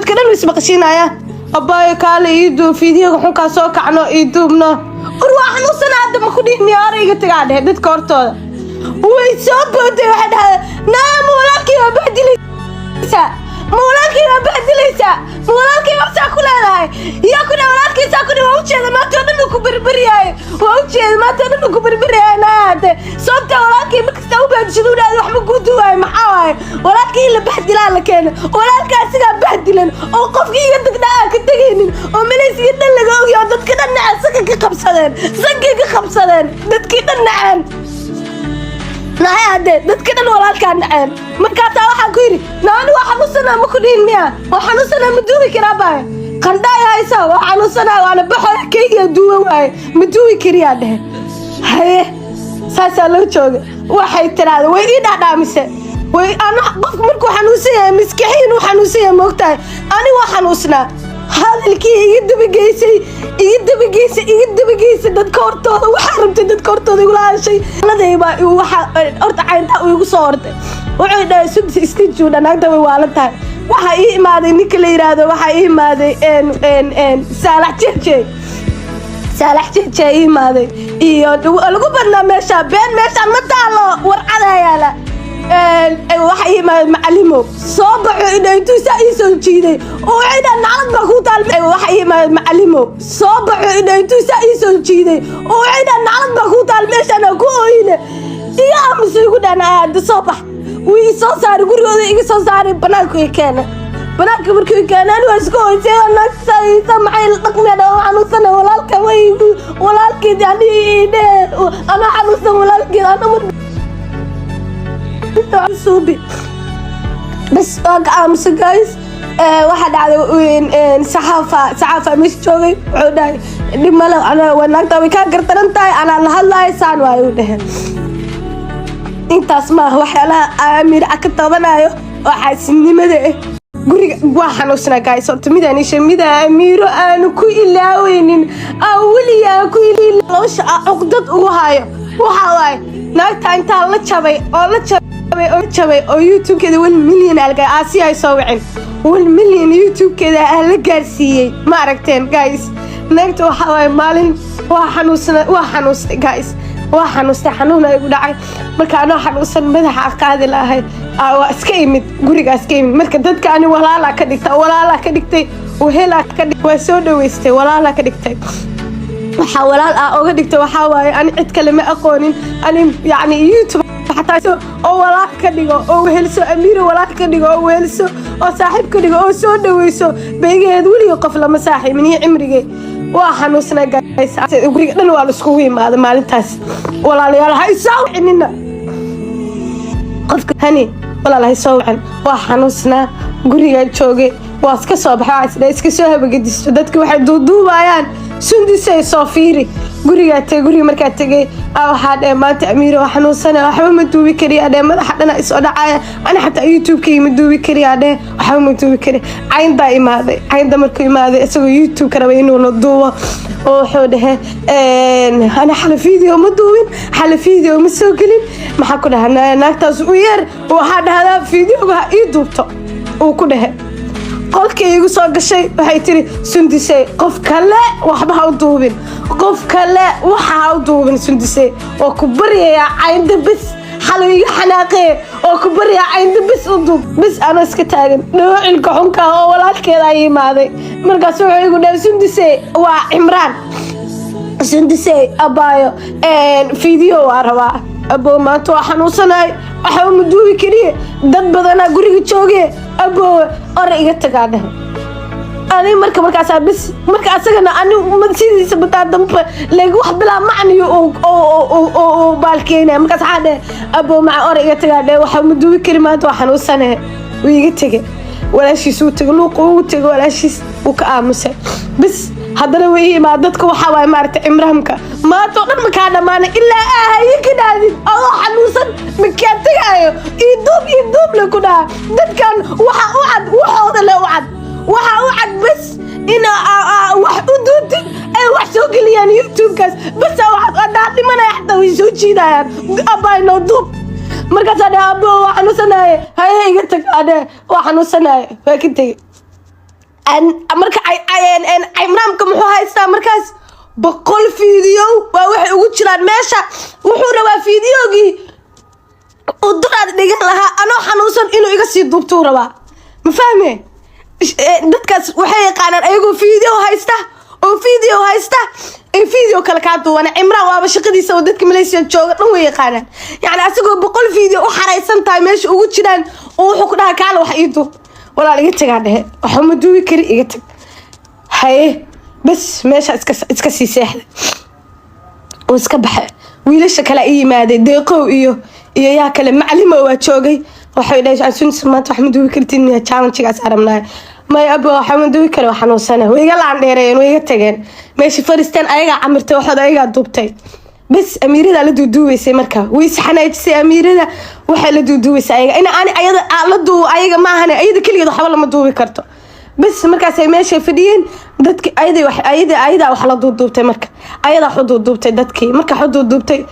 كده اسمه قشينايا أباي قال يدو فيديو حنكا سوق عنه يدوبنا روح نوصل هذا ما كوني نياري قلت قاعد هدت كورتو ويسوب ودي واحد نام ولكن بدلي مولاكي بدليسا مولاكي وساكل هاي ياكل مولاكي ساكل ووجه ما تنو كبربرياي ووجه ما تنو كبربرياي ناد صوت مولاكي مكستو بجدود هذا وحنا قدوه محاوي ولكن اللي بهدلان لكن ولكن اسغا بهدلن او قفكي يدقدا كدغين او مليس يدلغو يا دد كدا نعسك قبسدن سقي قبسدن دد كدا نعان لا هذا دد كدا ولالكان نعان markaata waxa ku yiri naan waxa nusana ma ku dhiilmiya waxa nusana ma duubi karaa baa qandaay haysa waxa nusana wala baxo kayga duuwa waay ma duubi kariya dhahay haye saasa loo jooga waxay tiraahdo way ii dhaadhaamise way ana qof markuu xanuunsan miskiin uu xanuunsan moogtahay ani waxa nusna hadalkii iga dabageysay dadka hortooda waxa rabtay dadka hortooda igu laashay ladayba waxa horta caynta ugu soo hortay wuxuu dhahay subti istijuuna naagta way waalantahay waxa ii imaaday ninka la yiraahdo waxa ii imaaday saalax jeje ii imaaday iyo lagu badnaa meesha been meesha ma taalo warcada yaala waxa ii imaaday macallimo soo baxo intuu saa ii soo jiiday oo cidda nacad ba ku taal waxa ii imaaday macallimo soo baxo intuu saa ii soo jiiday oo cidda nacad ba ku taal meesha ku ooyine iyo amsigu dhanaa soo bax wii soo saar gurigooda iga soo saaray banaanka markii keenan waa isku hoosay nagtaysa maxay dhaqmeed oo xanuunsan walaalka way walaalkii dadii ana xanuunsan walaalkii ana suubi bas amsi guys waxa dhacday saxaafa mid joogay wuxuu dhahay dhimalo ana wanaagta way ka gartaran tahay ana la hadlaay saan waayo dhahay intaas ma waxyaalaha aamir ka tabanayo waxa sinimada guriga waa xanuusna guys horta midaan ishamida amiro aan ku ilaaweynin awliya ku ilaash aqdad ugu hayo waxa waay naagta inta la jabay oo YouTube keeda 1 milyan alga aasi ay soo wicin 1 milyan YouTube keeda la gaarsiiyay ma aragteen guys naagta waxa waay maalin waa xanuusna guys waa xanuustay xanuun ay u dhacay marka ana xanuunsan madaxa qaadi lahayd waa iska imid gurigaas ka imid marka dadka ani walaala ka dhigtay oo hela ka dhigtay waa soo dhaweystay walaala ka dhigtay waxa walaal uga dhigtay waxa waaye ani cid kale ma aqoonin ani yani YouTube حتى أو ولا كديجو أو هلسو أمير ولا كديجو أو هلسو أو صاحب كديجو أو سود ويسو بيجي هذولي يقف لما ساحي مني عمري واحد وسنا جايس يقولي أنا ولا سكوي ما هذا مال تاس ولا لي هاي ساو إننا قف هني ولا لا يسوي عن واحد وسنا قولي شوقي واسك صباح عايز اسك سوها بجد استدتك واحد دودو بايان سندسي صافيري guriga marka tagay waxa maanta Amiiro waxaan waxba ma duubi kariyaa madaxdana isoo dhacaya ana xataa YouTube-ka ma duubi kariyaa waxba ma duubi kari caynda markuu imaaday isagoo YouTube ka rabay inuu la duubo oo wuxuu dhahay ana xal video ma duubin xal video ma soo gelin maxaa ku dhahnaa naagtaas u yar waxa dhahdaa video-ga ii duubto oo ku dhahay qolkii igu soo gashay waxay tiri sundisay qof kale waxba ha u duubin qof kale waxa ha u duubin sundisay oo ku bariyay caynda bis xalwiga xanaaqay oo ku bariyay caynda bis u duub bis ana iska taagan dhawcilka xunka oo walaalkeeda ay imaaday markaas wuxuu igu dhahay sundisay waa Imraan sundisay abaayo video waa rabaa abo maanta waxaan u sanaay waxa ma duubi kariye dad badan guriga joogay abo iga tagaade ani markaas bis marka asagana ani sidiisa bataa dambe leegu wax bila macniyo oo baalkeena markaas xaade abo ma iga tagaade waxa ma duubi kari maanta waxaan u sanaay iga tagay walaashiis uu tagay luuq uu tagay walaashiis uu ka aamusay bis haddana way ma dadka waxa way maartay Imraanka ma to dhan ma ka dhamaanay ilaa ahay ka dhaadin oo xanuusan ma ka tagayo idoob la ku dhaa dadkan waxa u cad waxooda la u cad bas ina wax u duubtid ay wax soo geliyaan YouTube-kaas bas wax dhimanay xataa way soo jiidayaan abayno duub markaas abo waxaan u sanaay hay iga tagaade waxaan u sanaay waa ka tagay marka ay cimraanka muxuu haystaa markaas 100 fiideo waa waxay ugu jiraan meesha wuxuu rabaa fiideogii oo dad dhigan lahaa anoo xanuunsan inuu iga sii duubto rabaa ma fahmay dadkaas waxay yaqaanaan ayagu fiideo haysta oo fiideo haysta ee fiideo kala ka duwan cimraan waaba shaqadiisa oo dadka Malaysia jooga dhan way yaqaanaan yani asagoo 100 fiideo u xareysan tahay meesha ugu jiraan oo wuxuu ku dhahay kaala wax ii duub walaal iga tagaa dhehe waxa ma duubi kari iga tag haye bas meesha iska sii seexday oo iska baxay wiilasha kala yimaade deeqow iyo yaa kale macallimo waa joogay waxay dhahay sun maanta wax ma duubi kartiin challenge-gaas arabnaa ما أبغى حمد ويكل وحنو سنة ويقال عن ديرين ويقتجن ماشي فرستان أيجا عمرته واحد أيجا دوبتي بس أميرة لا دو يسي مركا ويسحنا يتسي أميرة واحد لا دو يسي أيجا أنا أيضا على دو أيجا ما هنا أيضا كل يضحى والله ما دو يكرته بس مركا سي ماشي فدين دتك أيضا وح أيضا وحلا دوبتي مركا أيضا حدود دوبتي دتكي مركا حدود دوبتي